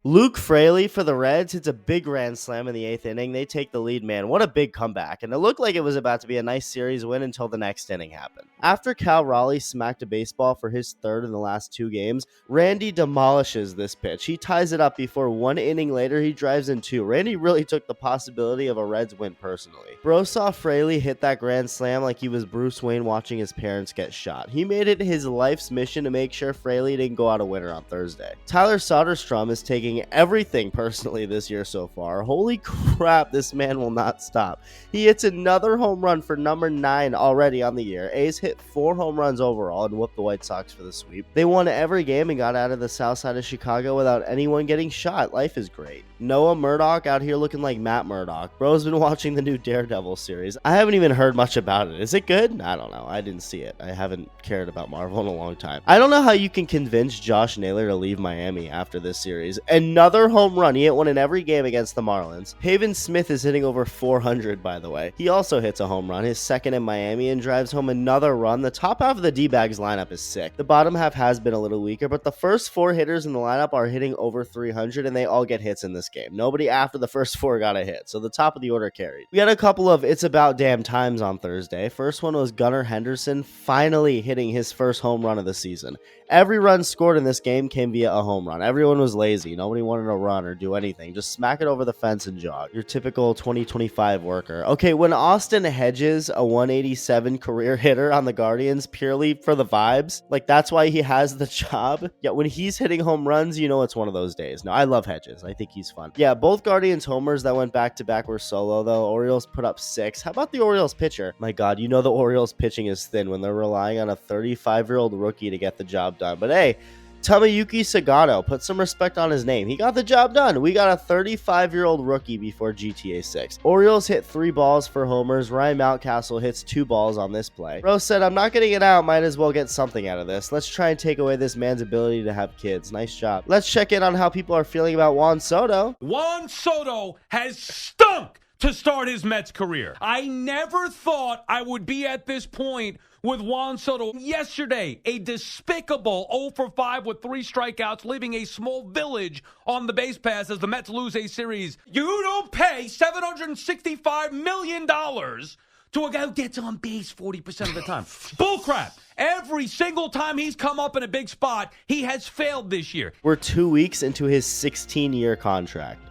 Luke Fraley for the Reds hits a big grand slam in the 8th inning. They take the lead, man. What a big comeback. And it looked like it was about to be a nice series win until the next inning happened. After Cal Raleigh smacked a baseball for his third in the last 2 games, Randy demolishes this pitch. He ties it up before 1 inning later he drives in 2. Randy really took the possibility of a Reds win personally. Bro saw Fraley hit that grand slam like he was Bruce Wayne watching his parents get shot. He made it his life's mission to make sure Fraley didn't go out a winner on Thursday. Tyler Soderstrom is taking everything personally this year so far. Holy crap, this man will not stop. He hits another home run for number 9 already on the year. A's hit 4 home runs overall and whooped the White Sox for the sweep. They won every game and got out of the south side of Chicago without anyone getting shot. Life is great. Noah Murdoch out here looking like Matt Murdock. Bro's been watching the new Daredevil series. I haven't even heard much about it. Is it good? I don't know. I didn't see it. I haven't cared about Marvel in a long time. I don't know how you can convince Josh Naylor to leave Miami after this series. Another home run. He hit one in every game against the Marlins. Haven Smith is hitting over 400, by the way. He also hits a home run, his second in Miami, and drives home another run. The top half of the D-Bags lineup is sick. The bottom half has been a little weaker, but the first 4 hitters in the lineup are hitting over 300, and they all get hits in this game. Nobody after the first 4 got a hit, so the top of the order carried. We had a couple of it's about damn times on Thursday. First one was Gunnar Henderson finally hitting his first home run of the season. Every run scored in this game came via a home run. Everyone was lazy. Nobody wanted to run or do anything. Just smack it over the fence and jog. Your typical 2025 worker. Okay, when Austin Hedges, a 187 career hitter on the Guardians purely for the vibes, like that's why he has the job. Yeah, when he's hitting home runs, you know it's one of those days. No, I love Hedges. I think he's fun. Yeah, both Guardians homers that went back-to-back were solo, though. Orioles put up 6. How about the Orioles pitcher? My God, you know the Orioles pitching is thin when they're relying on a 35-year-old rookie to get the job done. But hey, Tomoyuki Sagano, put some respect on his name. He got the job done. We got a 35-year-old rookie before GTA 6. Orioles hit 3 balls for homers. Ryan Mountcastle hits 2 balls on this play. Rose said, I'm not getting it out. Might as well get something out of this. Let's try and take away this man's ability to have kids. Nice job. Let's check in on how people are feeling about Juan Soto. Juan Soto has stunk to start his Mets career. I never thought I would be at this point with Juan Soto. Yesterday, a despicable 0 for 5 with 3 strikeouts, leaving a small village on the base pass as the Mets lose a series. You don't pay $765 million to a guy who gets on base 40% of the time. Bullcrap. Every single time he's come up in a big spot, he has failed this year. We're 2 weeks into his 16-year contract.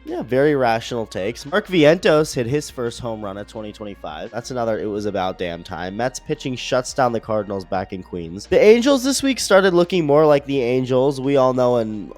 Yeah, very rational takes. Mark Vientos hit his first home run of 2025. That's another it was about damn time. Mets pitching shuts down the Cardinals back in Queens. The Angels this week started looking more like the Angels we all know, and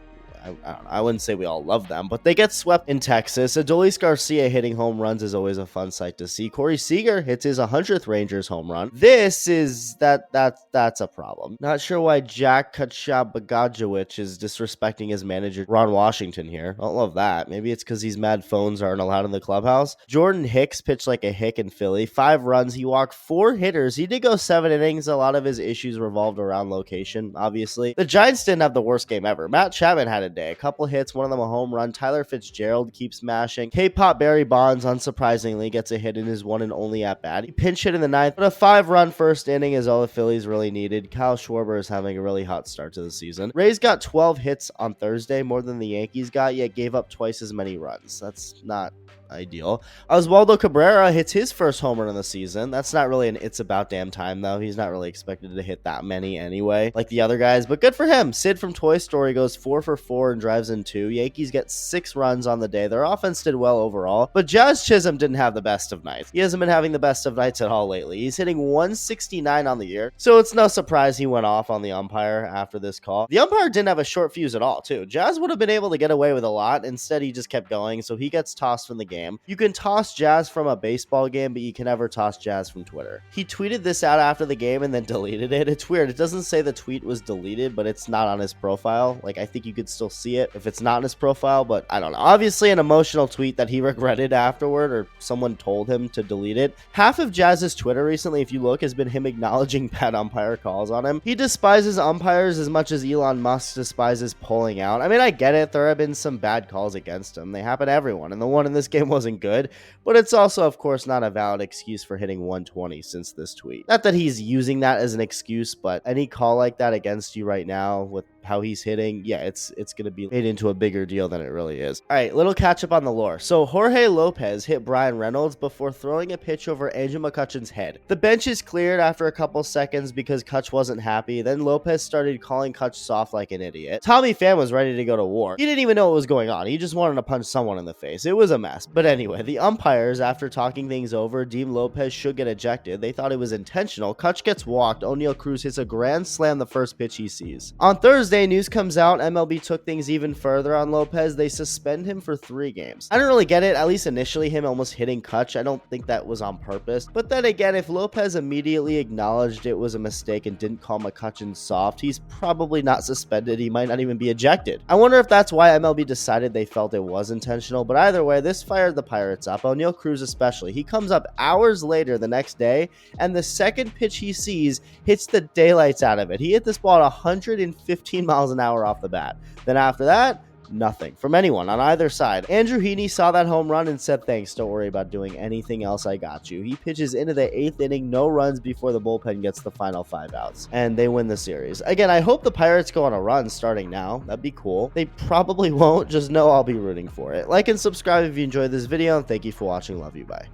I wouldn't say we all love them, but they get swept in Texas. Adolis Garcia hitting home runs is always a fun sight to see. Corey Seager hits his 100th Rangers home run. This is that's a problem. Not sure why Jack Katshabagajewicz is disrespecting his manager Ron Washington here. Don't love that. Maybe it's because these mad phones aren't allowed in the clubhouse. Jordan Hicks pitched like a hick in Philly. 5 runs. He walked 4 hitters. He did go 7 innings. A lot of his issues revolved around location, obviously. The Giants didn't have the worst game ever. Matt Chapman had a day. A couple hits, one of them a home run. Tyler Fitzgerald keeps mashing. K-Pop Barry Bonds, unsurprisingly, gets a hit in his one and only at bat. He pinch hit in the 9th, but a 5-run first inning is all the Phillies really needed. Kyle Schwarber is having a really hot start to the season. Rays got 12 hits on Thursday, more than the Yankees got, yet gave up twice as many runs. That's not ideal. Oswaldo Cabrera hits his first home run of the season. That's not really an it's about damn time, though. He's not really expected to hit that many anyway, like the other guys, but good for him. Sid from Toy Story goes 4 for 4 and drives in 2. Yankees get 6 runs on the day. Their offense did well overall, but Jazz Chisholm didn't have the best of nights. He hasn't been having the best of nights at all lately. He's hitting 169 on the year, so it's no surprise he went off on the umpire after this call. The umpire didn't have a short fuse at all, too. Jazz would have been able to get away with a lot. Instead, he just kept going, so he gets tossed from the game. You can toss Jazz from a baseball game, but you can never toss Jazz from Twitter. He tweeted this out after the game and then deleted it. It's weird. It doesn't say the tweet was deleted, but it's not on his profile. Like, I think you could still see it if it's not on his profile, but I don't know. Obviously, an emotional tweet that he regretted afterward, or someone told him to delete it. Half of Jazz's Twitter recently, if you look, has been him acknowledging bad umpire calls on him. He despises umpires as much as Elon Musk despises pulling out. I mean, I get it. There have been some bad calls against him. They happen to everyone, and the one in this game wasn't good, but it's also, of course, not a valid excuse for hitting 120 since this tweet. Not that he's using that as an excuse, but any call like that against you right now with how he's hitting, yeah, it's going to be made into a bigger deal than it really is. All right, little catch up on the lore. So Jorge Lopez hit Brian Reynolds before throwing a pitch over Andrew McCutchen's head. The bench is cleared after a couple seconds because Kutch wasn't happy. Then Lopez started calling Kutch soft like an idiot. Tommy Pham was ready to go to war. He didn't even know what was going on. He just wanted to punch someone in the face. It was a mess. But anyway, the umpires, after talking things over, deemed Lopez should get ejected. They thought it was intentional. Kutch gets walked. O'Neal Cruz hits a grand slam the first pitch he sees. On Thursday, news comes out MLB took things even further on Lopez. They suspend him for 3 games. I don't really get it, at least initially, him almost hitting Kutch. I don't think that was on purpose. But then again, if Lopez immediately acknowledged it was a mistake and didn't call McCutchen soft, he's probably not suspended. He might not even be ejected. I wonder if that's why MLB decided they felt it was intentional, but either way, this fired the Pirates up. O'Neal Cruz especially. He comes up hours later the next day, and the second pitch he sees hits the daylights out of it. He hit this ball at 115 miles an hour off the bat. Then after that, nothing from anyone on either side. Andrew Heaney saw that home run and said, thanks, don't worry about doing anything else, I got you. He pitches into the 8th inning, no runs before the bullpen gets the final 5 outs, and they win the series. Again, I hope the Pirates go on a run starting now. That'd be cool. They probably won't, just know I'll be rooting for it. Like and subscribe if you enjoyed this video, and thank you for watching. Love you, bye.